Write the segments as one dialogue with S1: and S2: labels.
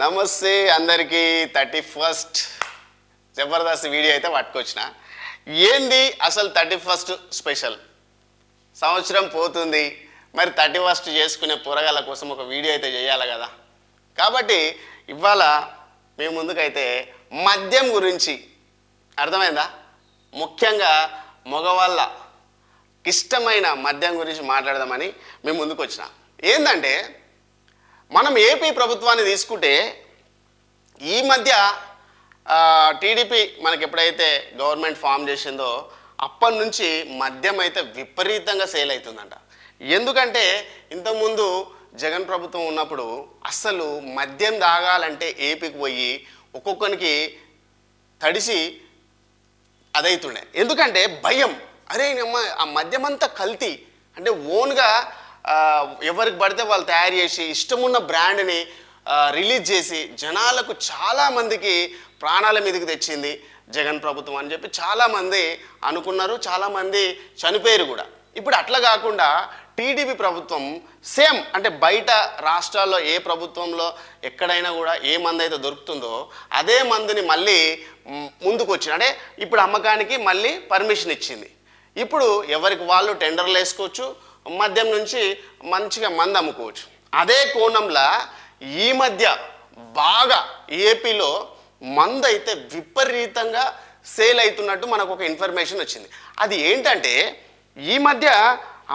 S1: నమస్తే అందరికీ 31st Jabardasth video అయితే పట్టుకొచ్చిన. ఏంది అసలు 31st స్పెషల్? సంవత్సరం పోతుంది, మరి 31st చేసుకునే పోరగాళ్ళ కోసం ఒక వీడియో అయితే చేయాలి కదా. కాబట్టి ఇవాళ మీ ముందుకైతే మద్యం గురించి, అర్థమైందా, ముఖ్యంగా మగవాళ్ళ ఇష్టమైన మద్యం గురించి మాట్లాడదామని మీ ముందుకు వచ్చిన. ఏంటంటే మనం ఏపీ ప్రభుత్వాన్ని తీసుకుంటే ఈ మధ్య టీడీపీ మనకి ఎప్పుడైతే గవర్నమెంట్ ఫామ్ చేసిందో అప్పటి నుంచి మద్యం అయితే విపరీతంగా సేల్ అవుతుందంట. ఎందుకంటే ఇంతకుముందు జగన్ ప్రభుత్వం ఉన్నప్పుడు అసలు మద్యం తాగాలంటే ఏపీకి పోయి ఒక్కొక్కరికి తడిసి అదైతుండే. ఎందుకంటే భయం, అరే ఆ మద్యం అంతా కల్తీ, అంటే ఓన్గా ఎవరికి పడితే వాళ్ళు తయారు చేసి ఇష్టమున్న బ్రాండ్ని రిలీజ్ చేసి జనాలకు చాలామందికి ప్రాణాల మీదకి తెచ్చింది జగన్ ప్రభుత్వం అని చెప్పి చాలామంది అనుకున్నారు, చాలామంది చనిపోయారు కూడా. ఇప్పుడు అట్లా కాకుండా టీడీపీ ప్రభుత్వం సేమ్, అంటే బయట రాష్ట్రాల్లో ఏ ప్రభుత్వంలో ఎక్కడైనా కూడా ఏ మందు అయితే దొరుకుతుందో అదే మందుని మళ్ళీ ముందుకు వచ్చింది. అంటే ఇప్పుడు అమ్మకానికి మళ్ళీ పర్మిషన్ ఇచ్చింది. ఇప్పుడు ఎవరికి వాళ్ళు టెండర్లు వేసుకోవచ్చు, మద్యం నుంచి మంచిగా మందు అమ్ముకోవచ్చు. అదే కోణంలో ఈ మధ్య బాగా ఏపీలో మందు అయితే విపరీతంగా సేల్ అవుతున్నట్టు మనకు ఒక ఇన్ఫర్మేషన్ వచ్చింది. అది ఏంటంటే ఈ మధ్య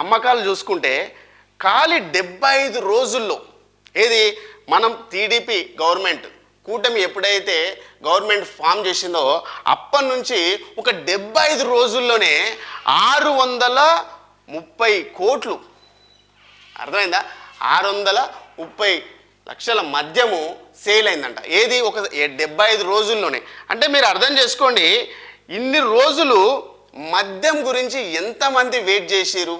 S1: అమ్మకాలు చూసుకుంటే ఖాళీ 75 రోజుల్లో, ఏది మనం టీడీపీ గవర్నమెంట్ కూటమి ఎప్పుడైతే గవర్నమెంట్ ఫామ్ చేసిందో అప్పటి నుంచి ఒక 75 రోజుల్లోనే 630 కోట్లు, అర్థమైందా, 630 లక్షల మద్యము సేల్ అయిందంట. ఏది ఒక 75 రోజుల్లోనే. అంటే మీరు అర్థం చేసుకోండి, ఇన్ని రోజులు మద్యం గురించి ఎంతమంది వెయిట్ చేసిరు,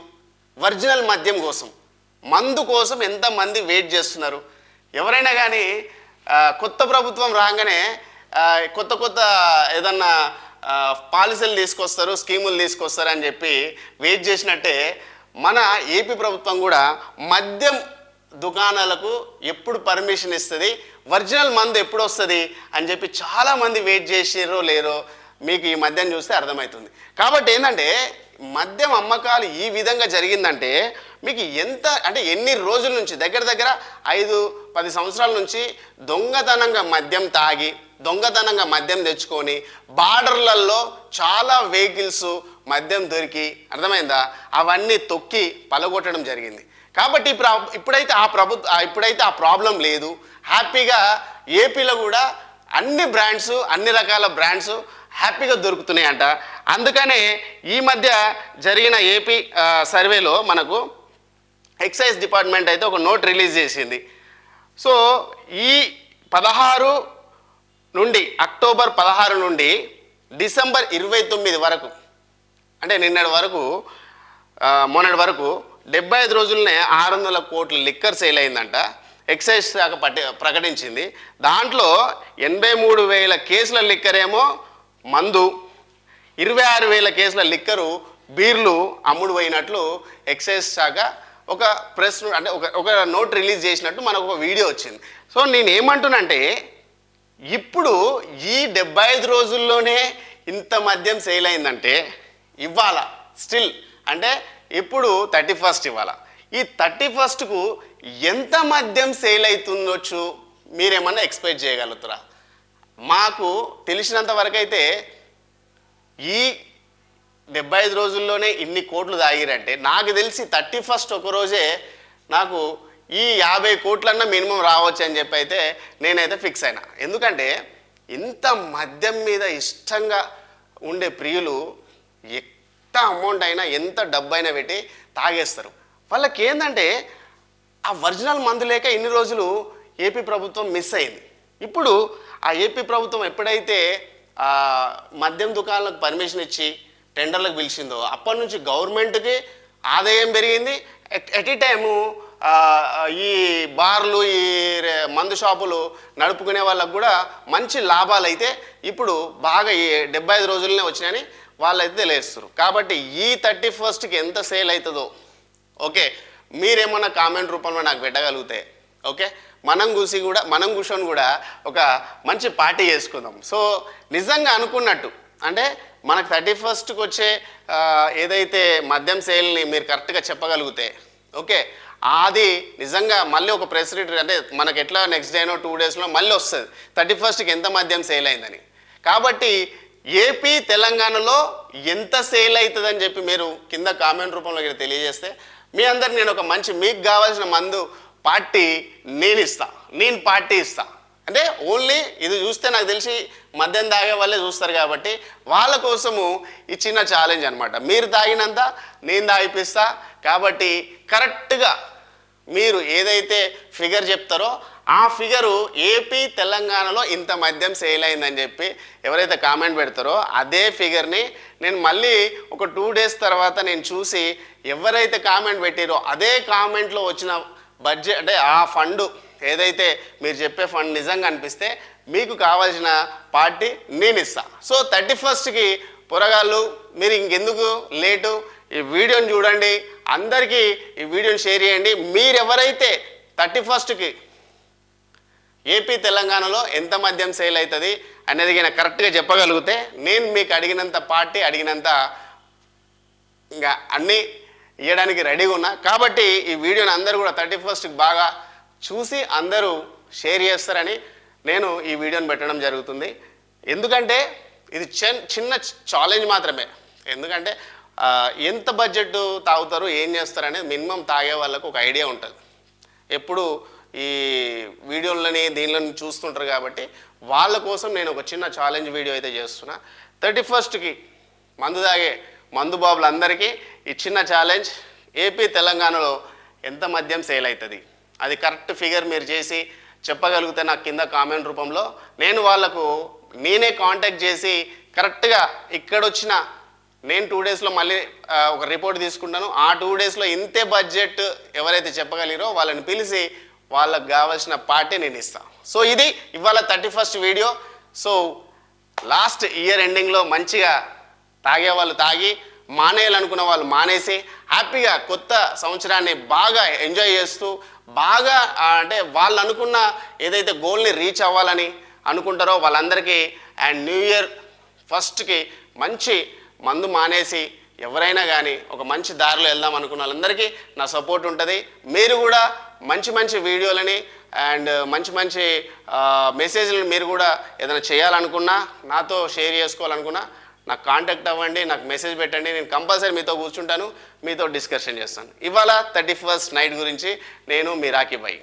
S1: ఒరిజినల్ మద్యం కోసం, మందు కోసం ఎంతమంది వెయిట్ చేస్తున్నారు. ఎవరైనా కానీ కొత్త ప్రభుత్వం రాగానే కొత్త ఏదన్నా పాలసీలు తీసుకొస్తారు, స్కీములు తీసుకొస్తారు అని చెప్పి వెయిట్ చేసినట్టే మన ఏపీ ప్రభుత్వం కూడా మద్యం దుకాణాలకు ఎప్పుడు పర్మిషన్ ఇస్తుంది, ఒరిజినల్ మందు ఎప్పుడు వస్తుంది అని చెప్పి చాలామంది వెయిట్ చేసిరో లేరో మీకు ఈ మద్యం చూస్తే అర్థమవుతుంది. కాబట్టి ఏంటంటే మద్యం అమ్మకాలు ఈ విధంగా జరిగిందంటే మీకు ఎంత, అంటే ఎన్ని రోజుల నుంచి, దగ్గర 5-10 సంవత్సరాల నుంచి దొంగతనంగా మద్యం తాగి దొంగతనంగా మద్యం తెచ్చుకొని బార్డర్లలో చాలా వెహికల్స్ మద్యం దొరికి, అర్థమైందా, అవన్నీ తొక్కి పలగొట్టడం జరిగింది. కాబట్టి ఇప్పుడైతే ఆ ప్రాబ్లం లేదు. హ్యాపీగా ఏపీలో కూడా అన్ని బ్రాండ్స్, అన్ని రకాల బ్రాండ్స్ హ్యాపీగా దొరుకుతున్నాయంట. అందుకనే ఈ మధ్య జరిగిన ఏపీ సర్వేలో మనకు ఎక్సైజ్ డిపార్ట్మెంట్ అయితే ఒక నోట్ రిలీజ్ చేసింది. సో ఈ 16 నుండి, అక్టోబర్ 16 నుండి డిసెంబర్ 29 వరకు, అంటే మొన్నటి వరకు 75 రోజులనే 600 కోట్ల లిక్కర్ సేల్ అయిందంట. ఎక్సైజ్ శాఖ ప్రకటించింది. దాంట్లో 83,000 కేసుల లిక్కర్ ఏమో మందు, 26,000 కేసుల లిక్కరు బీర్లు అమ్ముడు పోయినట్లు ఎక్సైజ్ శాఖ ఒక ప్రెస్, అంటే ఒక నోట్ రిలీజ్ చేసినట్టు మనకు ఒక వీడియో వచ్చింది. సో నేనేమంటున్నానంటే ఇప్పుడు ఈ 75 రోజుల్లోనే ఇంత మద్యం సేల్ అయిందంటే ఇవాళ స్టిల్, అంటే ఇప్పుడు 31st ఇవాళ, ఈ 31స్ట్కు ఎంత మద్యం సేల్ అవుతుందొచ్చు మీరేమన్నా ఎక్స్పెక్ట్ చేయగలుగుతారా? మాకు తెలిసినంత వరకు అయితే ఈ 75 రోజుల్లోనే ఇన్ని కోట్లు తాగిరంటే నాకు తెలిసి 31st ఒక రోజే నాకు ఈ 50 కోట్లన్నా మినిమం రావచ్చు అని చెప్పి అయితే నేనైతే ఫిక్స్ అయినా. ఎందుకంటే ఇంత మద్యం మీద ఇష్టంగా ఉండే ప్రియులు ఎంత అమౌంట్ అయినా, ఎంత డబ్బు అయినా పెట్టి తాగేస్తారు. వాళ్ళకి ఏంటంటే ఆ ఒరిజినల్ మందు లేక ఇన్ని రోజులు ఏపీ ప్రభుత్వం మిస్ అయింది. ఇప్పుడు ఆ ఏపీ ప్రభుత్వం ఎప్పుడైతే మద్యం దుకాణాలకు పర్మిషన్ ఇచ్చి టెండర్లకు పిలిచిందో అప్పటి నుంచి గవర్నమెంట్కి ఆదాయం పెరిగింది. ఎట్ ఏ టైము ఈ బార్లు, ఈ మందు షాపులు నడుపుకునే వాళ్ళకు కూడా మంచి లాభాలు అయితే ఇప్పుడు బాగా ఈ 75 రోజులనే వచ్చినాయని వాళ్ళైతే తెలియస్తారు. కాబట్టి ఈ 31స్ట్కి ఎంత సేల్ అవుతుందో ఓకే మీరేమన్నా కామెంట్ రూపంలో నాకు పెట్టగలిగితే ఓకే మనం కూర్చొని కూడా ఒక మంచి పార్టీ చేసుకుందాం. సో నిజంగా అనుకున్నట్టు అంటే మనకు 31st వచ్చే ఏదైతే మద్యం సేల్ని మీరు కరెక్ట్గా చెప్పగలిగితే ఓకే, అది నిజంగా మళ్ళీ ఒక ప్రెస్ రిలీజ్ అంటే మనకి ఎట్లా నెక్స్ట్ డేనో 2 డేస్లో మళ్ళీ వస్తుంది 31st ఎంత మద్యం సేల్ అయిందని. కాబట్టి ఏపీ తెలంగాణలో ఎంత సేల్ అవుతుందని చెప్పి మీరు కింద కామెంట్ రూపంలో తెలియజేస్తే మీ అందరికి నేను ఒక మంచి మీకు కావాల్సిన మందు పార్టీ నేను పార్టీ ఇస్తా. అంటే ఓన్లీ ఇది చూస్తే నాకు తెలిసి మద్యం తాగే వాళ్ళే చూస్తారు కాబట్టి వాళ్ళ కోసము ఈ చిన్న ఛాలెంజ్ అనమాట. మీరు తాగినంత నేను తాగిపిస్తా. కాబట్టి కరెక్ట్గా మీరు ఏదైతే ఫిగర్ చెప్తారో ఆ ఫిగరు ఏపీ తెలంగాణలో ఇంత మద్యం సేల్ అయిందని చెప్పి ఎవరైతే కామెంట్ పెడతారో అదే ఫిగర్ని నేను మళ్ళీ ఒక 2 డేస్ తర్వాత నేను చూసి ఎవరైతే కామెంట్ పెట్టారో అదే కామెంట్లో వచ్చిన బడ్జెట్ అంటే ఆ ఫండ్ ఏదైతే మీరు చెప్పే ఫండ్ నిజంగా అనిపిస్తే మీకు కావాల్సిన పార్టీ నేను ఇస్తా. సో 31st పొరగాళ్ళు మీరు ఇంకెందుకు లేటు, ఈ వీడియోని చూడండి, అందరికీ ఈ వీడియోని షేర్ చేయండి. మీరు ఎవరైతే 31st ఏపీ తెలంగాణలో ఎంత మద్యం సేల్ అవుతుంది అనేది నేను కరెక్ట్గా చెప్పగలిగితే నేను మీకు అడిగినంత పార్టీ అడిగినంత ఇంకా అన్నీ ఇవ్వడానికి రెడీగా ఉన్నా. కాబట్టి ఈ వీడియోని అందరూ కూడా 31st బాగా చూసి అందరూ షేర్ చేస్తారని నేను ఈ వీడియోని పెట్టడం జరుగుతుంది. ఎందుకంటే ఇది చిన్న ఛాలెంజ్ మాత్రమే. ఎందుకంటే ఎంత బడ్జెట్ తాగుతారు ఏం చేస్తారు అనేది మినిమం తాగే వాళ్ళకు ఒక ఐడియా ఉంటుంది. ఎప్పుడు ఈ వీడియోలని దీనిలో చూస్తుంటారు కాబట్టి వాళ్ళ కోసం నేను ఒక చిన్న ఛాలెంజ్ వీడియో అయితే చేస్తున్నా. 31st మందు తాగే మందు బాబులందరికీ ఈ చిన్న ఛాలెంజ్, ఏపీ తెలంగాణలో ఎంత మద్యం సేల్ అవుతుంది అది కరెక్ట్ ఫిగర్ మీరు చేసి చెప్పగలిగితే నాకు కింద కామెంట్ రూపంలో నేనే కాంటాక్ట్ చేసి కరెక్ట్గా ఇక్కడొచ్చిన నేను 2 డేస్లో మళ్ళీ ఒక రిపోర్ట్ తీసుకుంటాను. ఆ 2 డేస్లో ఇంతే బడ్జెట్ ఎవరైతే చెప్పగలిగారో వాళ్ళని పిలిచి వాళ్ళకి కావాల్సిన పార్టీ నేను ఇస్తాను. సో ఇది ఇవాళ 31st video. So last year ఎండింగ్లో మంచిగా తాగే వాళ్ళు తాగి మానేయాలనుకున్న వాళ్ళు మానేసి హ్యాపీగా కొత్త సంవత్సరాన్ని బాగా ఎంజాయ్ చేస్తూ బాగా అంటే వాళ్ళు అనుకున్న ఏదైతే గోల్ని రీచ్ అవ్వాలని అనుకుంటారో వాళ్ళందరికీ అండ్ న్యూ ఇయర్ ఫస్ట్కి మంచి మందు మానేసి ఎవరైనా కానీ ఒక మంచి దారిలో వెళ్దాం అనుకున్న వాళ్ళందరికీ నా సపోర్ట్ ఉంటుంది. మీరు కూడా మంచి వీడియోలని అండ్ మంచి మెసేజ్లను మీరు కూడా ఏదైనా చేయాలనుకున్నా నాతో షేర్ చేసుకోవాలనుకున్నా నాకు కాంటాక్ట్ అవ్వండి, నాకు మెసేజ్ పెట్టండి. నేను కంపల్సరీ మీతో కూర్చుంటాను, మీతో డిస్కషన్ చేస్తాను. ఇవాళ 31st నైట్ గురించి నేను మీ రాకీ భాయ్.